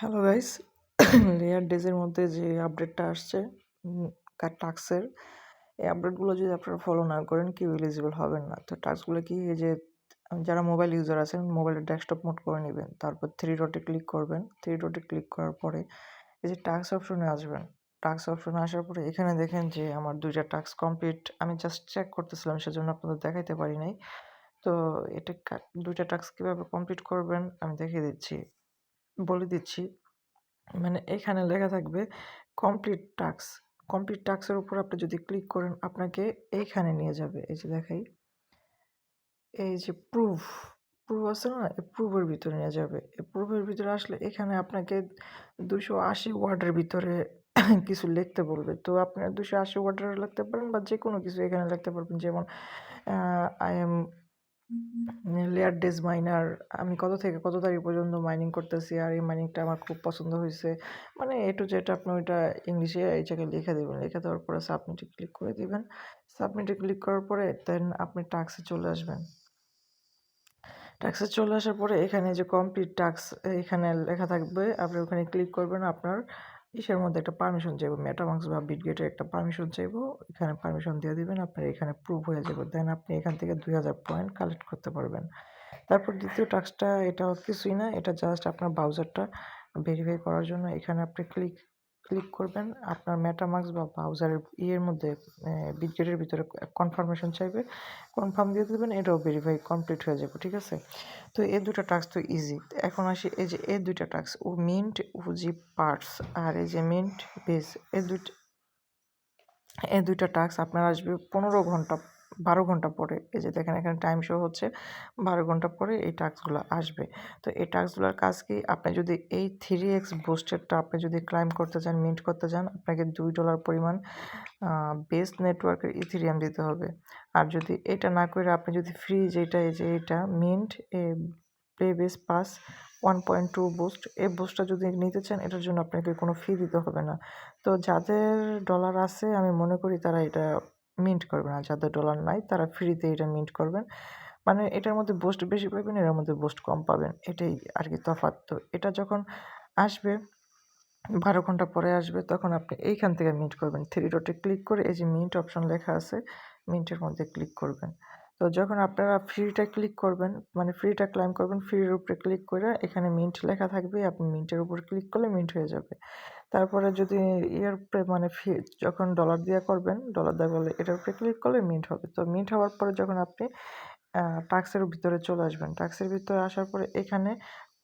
Hello guys layer ডেজের মধ্যে যে আপডেটটা আসছে টাস্কের এই আপডেটগুলো যদি আপনারা ফলো না করেন কেউ এলিজিবল হবেন না। তো টাস্কগুলো কি, এই যে যারা মোবাইল ইউজার আছেন মোবাইলের ডেস্কটপ মোড করে নেবেন, তারপর থ্রি ডটে ক্লিক করবেন। থ্রি ডটে ক্লিক করার পরে এই যে টাস্ক অপশনে আসবেন। টাস্ক অপশনে আসার পরে এখানে দেখেন যে আমার 2টা টাস্ক কমপ্লিট। আমি জাস্ট চেক করতেছিলাম, সেজন্য আপনাদের দেখাইতে পারি নাই। তো এটা 2টা টাস্ক কীভাবে কমপ্লিট করবেন আমি দেখিয়ে দিচ্ছি, বলে দিচ্ছি। মানে এখানে লেখা থাকবে কমপ্লিট টাস্ক। কমপ্লিট টাস্কের উপর আপনি যদি ক্লিক করেন আপনাকে এইখানে নিয়ে যাবে। এই যে দেখাই, এই যে প্রুফ, প্রুফ আছে না? এই প্রুফের ভিতরে নিয়ে যাবে। এই প্রুফের ভিতরে আসলে এখানে আপনাকে 280 ওয়ার্ডের ভিতরে কিছু লিখতে বলবে। তো আপনারা 280 ওয়ার্ডের লিখতে পারেন বা যেকোনো কিছু এখানে লিখতে পারবেন। যেমন I am layer days minor, আমি কত থেকে কত তারিখ পর্যন্ত মাইনিং করতেছি আর এই মাইনিংটা আমার খুব পছন্দ হয়েছে। মানে এ টু জেড আপনি ওইটা ইংলিশে এই জায়গায় লিখে দেবেন। লিখে দেওয়ার পরে সাবমিটে ক্লিক করে দিবেন। সাবমিটে ক্লিক করার পরে দেন আপনি টাস্কে চলে আসবেন। টাস্কে চলে আসার পরে এখানে যে কমপ্লিট টাস্ক এখানে লেখা থাকবে, আপনি ওখানে ক্লিক করবেন। আপনার ইসের মধ্যে একটা পারমিশন চাইবো, মেটামাস্ক বা বিটগেটের একটা পারমিশন চাইবো। এখানে পারমিশন দিয়ে দিবেন, আপনার এখানে প্রুভ হয়ে যাবে। দেন আপনি এখান থেকে 2000 পয়েন্ট কালেক্ট করতে পারবেন। তারপর দ্বিতীয় টাস্কটা, এটাও কিছুই না, এটা জাস্ট আপনার ব্রাউজারটা ভেরিফাই করার জন্য। এখানে আপনি ক্লিক ক্লিক করবেন, আপনার মেটামাস্ক বা ব্রাউজারের ইয়ের মধ্যে বিটগেটের ভিতরে কনফার্মেশন চাইবে, কনফার্ম দিয়ে দেবেন, এটাও ভেরিফাই কমপ্লিট হয়ে যাবে। ঠিক আছে? তো এই 2টা টাস্ক তো ইজি। এখন আসি এই যে এই 2টা টাস্ক, ও মিন্ট ওজি পার্টস আর এই যে মিন্ট বেস, এই 2টা টাস্ক আপনার আসবে 15 ঘন্টা 12 ঘন্টা পরে। এই যে দেখেন এখানে টাইম শো হচ্ছে 12 ঘন্টা পরে এই টাস্কগুলো আসবে। তো এই টাস্কগুলোর কাজ কি, আপনি যদি এই 3x বুস্টেরটা আপনি যদি ক্লাইম করতে চান, মিন্ট করতে চান, আপনাকে $2 পরিমাণ বেস নেটওয়ার্কের ইথেরিয়াম দিতে হবে। আর যদি এটা না করে আপনি যদি ফ্রি যেটা, এই যে এটা mint play base pass 1.2 boost, এই বুস্টটা যদি নিতে চান এটার জন্য আপনাকে কোনো ফি দিতে হবে না। তো যাদের ডলার আছে আমি মনে করি তারা এটা মিন্ট করবে না, যাদের ডলার নাই তারা ফ্রিতে এটা মিন্ট করবেন। মানে এটার মধ্যে বুস্ট বেশি পাবেন, এটার মধ্যে বুস্ট কম পাবেন, এটাই আর কি তফাৎ। তো এটা যখন আসবে 12 ঘন্টা পরে আসবে, তখন আপনি এইখান থেকে মিন্ট করবেন। থ্রি ডটে ক্লিক করে এই যে মিন্ট অপশন লেখা আছে, মিন্টের মধ্যে ক্লিক করবেন। তো যখন আপনারা ফ্রিটা ক্লিক করবেন, মানে ফ্রিটা ক্লাইম করবেন, ফ্রির উপরে ক্লিক করে এখানে মিন্ট লেখা থাকবে, আপনি মিন্টের উপর ক্লিক করলে মিন্ট হয়ে যাবে। তারপরে যদি এর উপরে মানে যখন ডলার দিয়ে করবেন, ডলার দেওয়া করলে এটার উপরে ক্লিক করলে মিন্ট হবে। তো মিন্ট হওয়ার পরে যখন আপনি টাস্কের ভিতরে চলে আসবেন, টাস্কের ভিতরে আসার পরে এখানে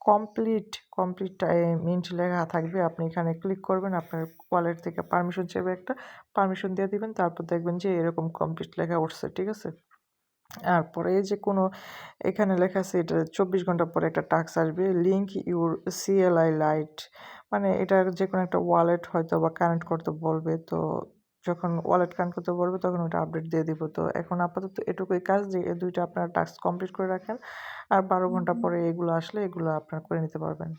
কমপ্লিট মিন্ট লেখা থাকবে, আপনি এখানে ক্লিক করবেন। আপনার ওয়ালেট থেকে পারমিশন চাইবে, একটা পারমিশন দিয়ে দিবেন। তারপর দেখবেন যে এরকম কমপ্লিট লেখা উঠছে। ঠিক আছে? আর পরে এই যে কোনো এখানে লেখা আছে এটা 24 ঘন্টা পরে একটা টাস্ক আসবে, লিঙ্ক ইউর CLI লাইট, মানে এটার যে কোনো একটা ওয়ালেট হয়তো বা কানেক্ট করতে বলবে। তো যখন ওয়ালেট কানেক্ট করতে বলবে তখন ওটা আপডেট দিয়ে দিব। তো এখন আপাতত এটুকুই কাজ, যে এই 2টা আপনারা টাস্ক কমপ্লিট করে রাখেন, আর 12 ঘন্টা পরে এগুলো আসলে এগুলো আপনারা করে নিতে পারবেন।